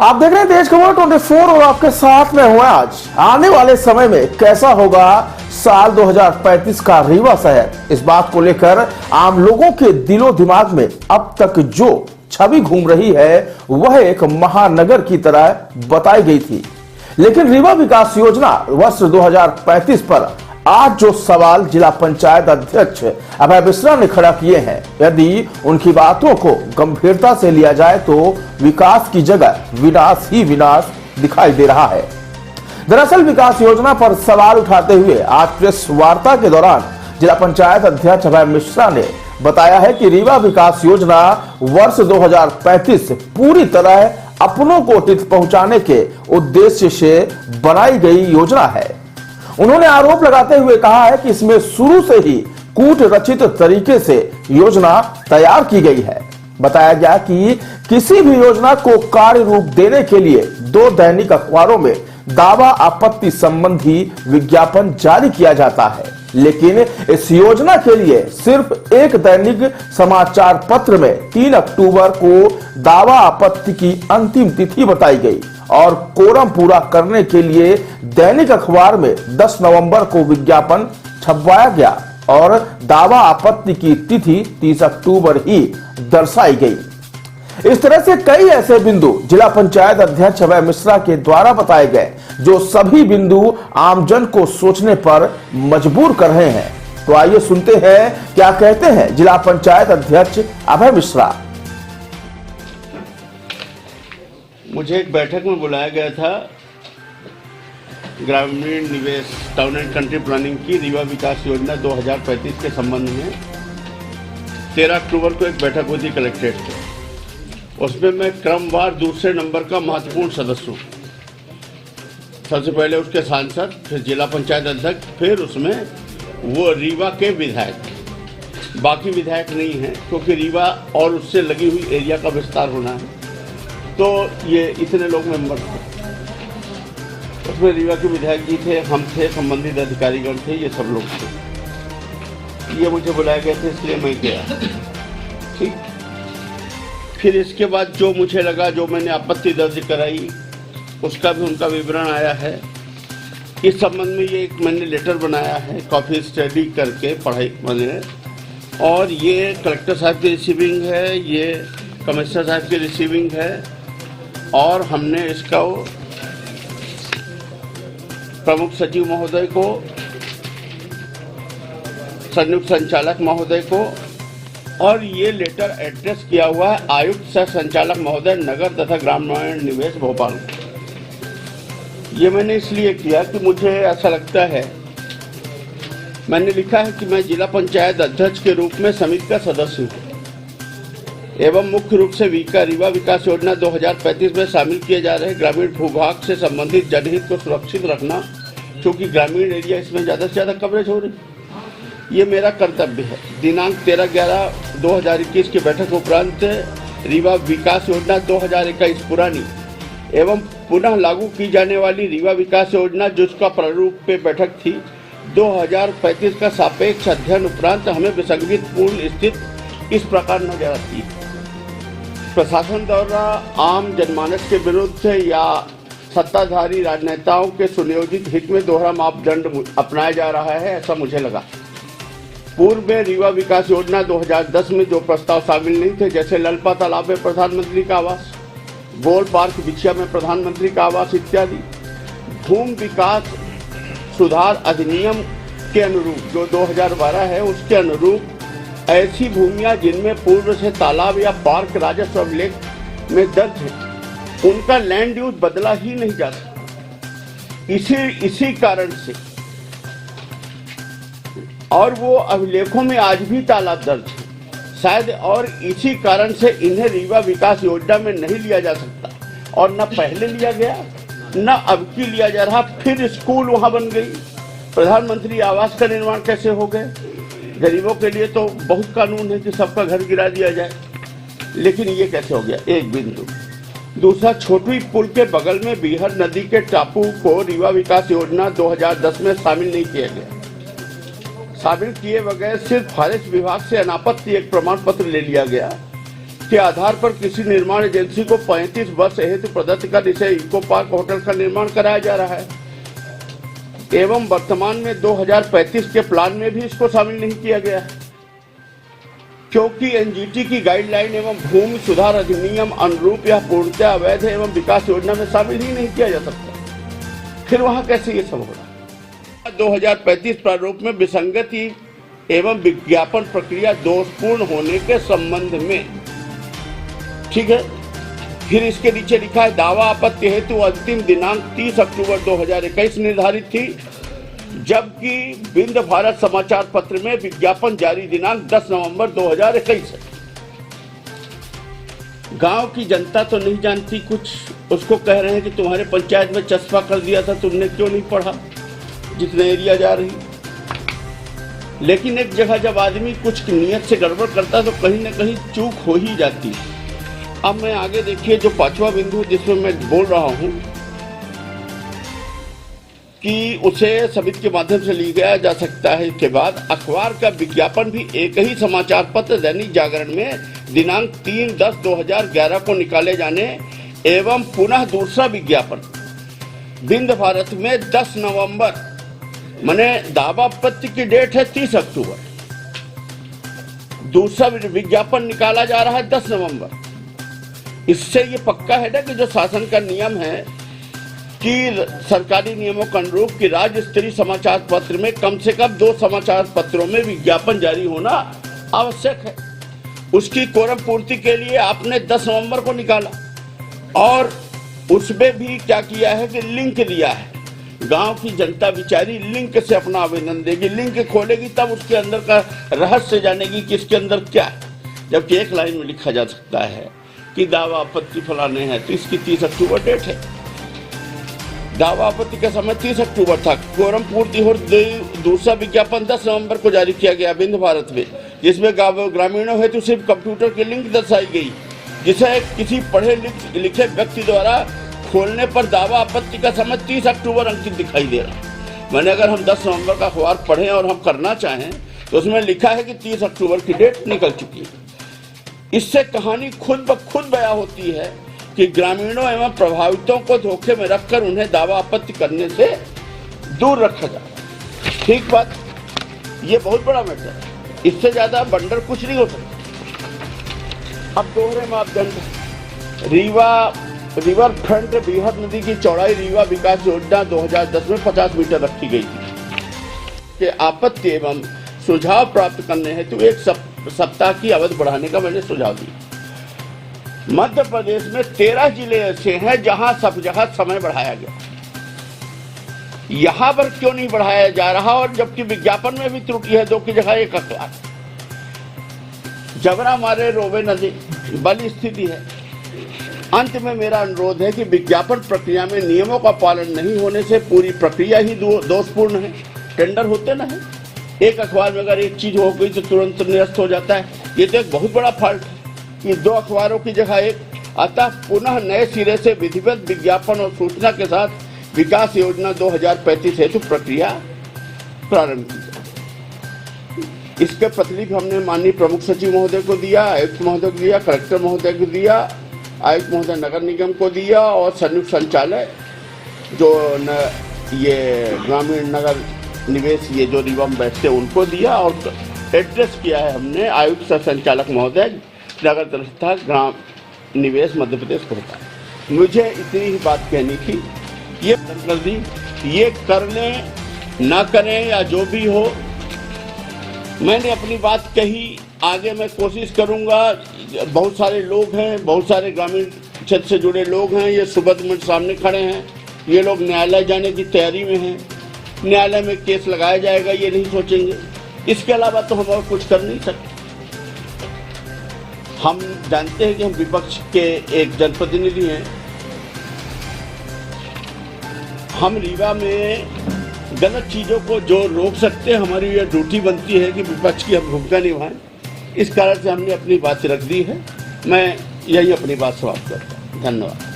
आप देख रहे हैं देश खबर 24 और आपके साथ में हुआ आज आने वाले समय में कैसा होगा साल 2035 का रीवा शहर। इस बात को लेकर आम लोगों के दिलो दिमाग में अब तक जो छवि घूम रही है वह एक महानगर की तरह बताई गई थी, लेकिन रीवा विकास योजना वर्ष 2035 पर आज जो सवाल जिला पंचायत अध्यक्ष अभय मिश्रा ने खड़ा किए हैं, यदि उनकी बातों को गंभीरता से लिया जाए तो विकास की जगह विनाश ही विनाश दिखाई दे रहा है। दरअसल विकास योजना पर सवाल उठाते हुए आज प्रेस वार्ता के दौरान जिला पंचायत अध्यक्ष अभय मिश्रा ने बताया है कि रीवा विकास योजना वर्ष 2035 पूरी तरह अपनों को हित पहुंचाने के उद्देश्य से बनाई गई योजना है। उन्होंने आरोप लगाते हुए कहा है कि इसमें शुरू से ही कूट रचित तरीके से योजना तैयार की गई है। बताया गया कि किसी भी योजना को कार्य रूप देने के लिए 2 दैनिक अखबारों में दावा आपत्ति संबंधी विज्ञापन जारी किया जाता है, लेकिन इस योजना के लिए सिर्फ एक दैनिक समाचार पत्र में 3 अक्टूबर को दावा आपत्ति की अंतिम तिथि बताई गई और कोरम पूरा करने के लिए दैनिक अखबार में 10 नवंबर को विज्ञापन छपवाया गया और दावा आपत्ति की तिथि 30 अक्टूबर ही दर्शाई गई। इस तरह से कई ऐसे बिंदु जिला पंचायत अध्यक्ष अभय मिश्रा के द्वारा बताए गए जो सभी बिंदु आमजन को सोचने पर मजबूर कर रहे हैं। तो आइए सुनते हैं क्या कहते हैं जिला पंचायत अध्यक्ष अभय मिश्रा। मुझे एक बैठक में बुलाया गया था ग्रामीण निवेश टाउन एंड कंट्री प्लानिंग की रीवा विकास योजना 2035 के संबंध में 13 अक्टूबर को एक बैठक हुई थी कलेक्ट्रेट में। उसमें मैं क्रमवार दूसरे नंबर का महत्वपूर्ण सदस्य हूँ। सबसे पहले उसके सांसद, फिर जिला पंचायत अध्यक्ष, फिर उसमें वो रीवा के विधायक। बाकी विधायक नहीं हैं क्योंकि रीवा और उससे लगी हुई एरिया का विस्तार होना है, तो ये इतने लोग मेंबर थे। उसमें रीवा के विधायक जी थे, हम थे, संबंधित अधिकारीगण थे, ये सब लोग थे। ये मुझे बुलाए गए थे इसलिए मैं गया। ठीक, फिर इसके बाद जो मुझे लगा, जो मैंने आपत्ति दर्ज कराई, उसका भी उनका विवरण आया है। इस संबंध में ये एक मैंने लेटर बनाया है, कॉपी स्टडी करके पढ़ाई मैंने, और ये कलेक्टर साहब की रिसीविंग है, ये कमिश्नर साहब की रिसीविंग है, और हमने इसका प्रमुख सचिव महोदय को, संयुक्त संचालक महोदय को, और ये लेटर एड्रेस किया हुआ है आयुक्त सह संचालक महोदय नगर तथा ग्रामीण निवेश भोपाल। ये मैंने इसलिए किया कि मुझे ऐसा लगता है, मैंने लिखा है कि मैं जिला पंचायत अध्यक्ष के रूप में समिति का सदस्य हूँ एवं मुख्य रूप से रीवा विकास योजना 2035 में शामिल किए जा रहे ग्रामीण भूभाग से संबंधित जनहित को सुरक्षित रखना, क्योंकि ग्रामीण एरिया इसमें ज़्यादा से ज़्यादा कवरेज हो रही, ये मेरा कर्तव्य है। दिनांक 13/11/2021 की बैठक उपरांत रीवा विकास योजना 2021 पुरानी एवं पुनः लागू की जाने वाली रीवा विकास योजना जिसका प्रारूप पे बैठक थी 2035 का सापेक्ष अध्ययन उपरांत हमें विसंगति पूर्ण स्थिति इस प्रकार नजर आती है। प्रशासन द्वारा आम जनमानस के विरुद्ध या सत्ताधारी राजनेताओं के सुनियोजित हित में दोहरा मापदंड अपनाया जा रहा है, ऐसा मुझे लगा। पूर्व में रीवा विकास योजना 2010 में जो प्रस्ताव शामिल नहीं थे, जैसे ललपा तालाब में प्रधानमंत्री का आवास, गोल पार्क बिछिया में प्रधानमंत्री का आवास इत्यादि, भूमि विकास सुधार अधिनियम के अनुरूप जो 2012 है उसके अनुरूप ऐसी भूमियां जिनमें पूर्व से तालाब या पार्क राजस्व अभिलेख में दर्ज है, उनका लैंड यूज बदला ही नहीं जा सकता। इसी कारण से, और वो अभिलेखों में आज भी तालाब दर्ज है शायद, और इसी कारण से इन्हें रीवा विकास योजना में नहीं लिया जा सकता, और न पहले लिया गया न अब की लिया जा रहा। फिर स्कूल वहां बन गई, प्रधानमंत्री आवास का निर्माण कैसे हो गए? गरीबों के लिए तो बहुत कानून है कि सबका घर गिरा दिया जाए, लेकिन ये कैसे हो गया? एक बिंदु। दूसरा, छोटी पुल के बगल में बीहर नदी के टापू को रीवा विकास योजना 2010 में शामिल नहीं किया गया। शामिल किए बगैर सिर्फ फॉरेस्ट विभाग से अनापत्ति एक प्रमाण पत्र ले लिया गया के आधार पर किसी निर्माण एजेंसी को 35 वर्ष हेतु प्रदत्त कर इसे इको पार्क होटल का निर्माण कराया जा रहा है एवं वर्तमान में 2035 के प्लान में भी इसको शामिल नहीं किया गया है, क्योंकि एनजीटी की गाइडलाइन एवं भूमि सुधार अधिनियम अनुरूप यह पूर्णतः अवैध है एवं विकास योजना में शामिल ही नहीं किया जा सकता। फिर वहां कैसे ये सब हो रहा है? 2035 प्रारूप में विसंगति एवं विज्ञापन प्रक्रिया दोषपूर्ण होने के संबंध में, ठीक है। फिर इसके नीचे लिखा है दावा आपत्ति हेतु अंतिम दिनांक 30 अक्टूबर 2021 निर्धारित थी, जबकि बिंद भारत समाचार पत्र में विज्ञापन जारी दिनांक 10 नवंबर 2021 है। गांव की जनता तो नहीं जानती कुछ, उसको कह रहे हैं कि तुम्हारे पंचायत में चस्पा कर दिया था, तुमने क्यों नहीं पढ़ा जितने एरिया जा रही। लेकिन एक जगह जब आदमी कुछ नियत से गड़बड़ करता तो कहीं ना कहीं चूक हो ही जाती है। अब मैं आगे देखिए जो 5वां बिंदु जिसमें मैं बोल रहा हूं कि उसे समिति के माध्यम से लिया जा सकता है। इसके बाद अखबार का विज्ञापन भी एक ही समाचार पत्र दैनिक जागरण में दिनांक 3/10/2011 को निकाले जाने एवं पुनः दूसरा विज्ञापन बिंद भारत में 10 नवंबर, माने दावा आपत्ति की डेट है 30 अक्टूबर, दूसरा विज्ञापन निकाला जा रहा है 10 नवंबर। इससे ये पक्का है ना कि जो शासन का नियम है कि सरकारी नियमों के अनुरूप कि राज्य स्तरीय समाचार पत्र में कम से कम 2 समाचार पत्रों में विज्ञापन जारी होना आवश्यक है। उसकी कोरम पूर्ति के लिए आपने 10 नवंबर को निकाला और उसमें भी क्या किया है कि लिंक दिया है। गांव की जनता बेचारी लिंक से अपना आवेदन देगी, लिंक खोलेगी तब उसके अंदर का रहस्य जानेगी कि इसके अंदर क्या है। जबकि एक लाइन में लिखा जा सकता है कि दावा आपत्ति फलाने हैं तो इसकी 30 अक्टूबर डेट है। दावा आपत्ति का समय 30 अक्टूबर था, कोरम पूर्ति और दूसरा विज्ञापन 10 नवंबर को जारी किया गया बिंद भारत में, जिसमें ग्रामीणों हेतु सिर्फ कंप्यूटर की लिंक दर्शाई गई, जिसे किसी पढ़े लिखे व्यक्ति द्वारा खोलने पर दावा आपत्ति का समय 30 अक्टूबर अंकित दिखाई दे रहा। मैंने अगर हम 10 नवंबर का अखबार पढ़ें और हम करना चाहें तो उसमें लिखा है कि 30 अक्टूबर की डेट निकल चुकी है। इससे कहानी खुद ब खुद बयां होती है कि ग्रामीणों एवं प्रभावितों को धोखे में रखकर उन्हें दावा आपत्ति करने से दूर रखा जाए। ठीक बात, ये बहुत बड़ा मैटर है, इससे ज्यादा बंडर कुछ नहीं हो सकता। अब दोहरे मापदंड, रिवर फ्रंट बीहर नदी की चौड़ाई रीवा विकास योजना 2010 में 50 मीटर रखी गई थी कि आपत्ति एवं सुझाव प्राप्त करने हेतु एक सप्ताह की अवधि बढ़ाने का मैंने सुझाव दिया। मध्य प्रदेश में 13 जिले ऐसे हैं जहां सब जगह समय बढ़ाया गया, यहां पर क्यों नहीं बढ़ाया जा रहा? और जबकि विज्ञापन में भी त्रुटि है, 2 की जगह 1 अखबार। जबरा मारे रोवे नदी बल स्थिति है। अंत में मेरा अनुरोध है कि विज्ञापन प्रक्रिया में नियमों का पालन नहीं होने से पूरी प्रक्रिया ही दोषपूर्ण है। टेंडर होते ना है, एक अखबार में अगर एक चीज हो गई तो तुरंत निरस्त हो जाता है। ये तो एक बहुत बड़ा फॉल्ट है कि 2 अखबारों की जगह 1। अतः पुनः नए सिरे से विधिवत विज्ञापन और सूचना के साथ विकास योजना 2035 हेतु प्रक्रिया प्रारंभ की जाए। इसके प्रतिलिपि हमने माननीय प्रमुख सचिव महोदय को दिया, आयुक्त महोदय को दिया, कलेक्टर महोदय को दिया, आयुक्त महोदय नगर निगम को दिया और संयुक्त संचालय जो ये ग्रामीण नगर निवेश ये जो रीवा में बैठते उनको दिया और एड्रेस किया है हमने आयुक्त सह संचालक महोदय नगर तथा ग्राम निवेश मध्य प्रदेश को होता है। मुझे इतनी ही बात कहनी थी, ये कर दी। ये कर लें ना करें या जो भी हो, मैंने अपनी बात कही, आगे मैं कोशिश करूंगा। बहुत सारे लोग हैं, बहुत सारे ग्रामीण क्षेत्र से जुड़े लोग हैं, ये सुबह मेरे सामने खड़े हैं, ये लोग न्यायालय जाने की तैयारी में हैं, न्यायालय में केस लगाया जाएगा ये नहीं सोचेंगे। इसके अलावा तो हम और कुछ कर नहीं सकते। हम जानते हैं कि हम विपक्ष के एक जनप्रतिनिधि हैं। हम रीवा में गलत चीजों को जो रोक सकते हैं, हमारी ये ड्यूटी बनती है कि विपक्ष की हम भूमिका निभाएं। इस कारण से हमने अपनी बात रख दी है। मैं यही अपनी बात समाप्त करता हूँ। धन्यवाद।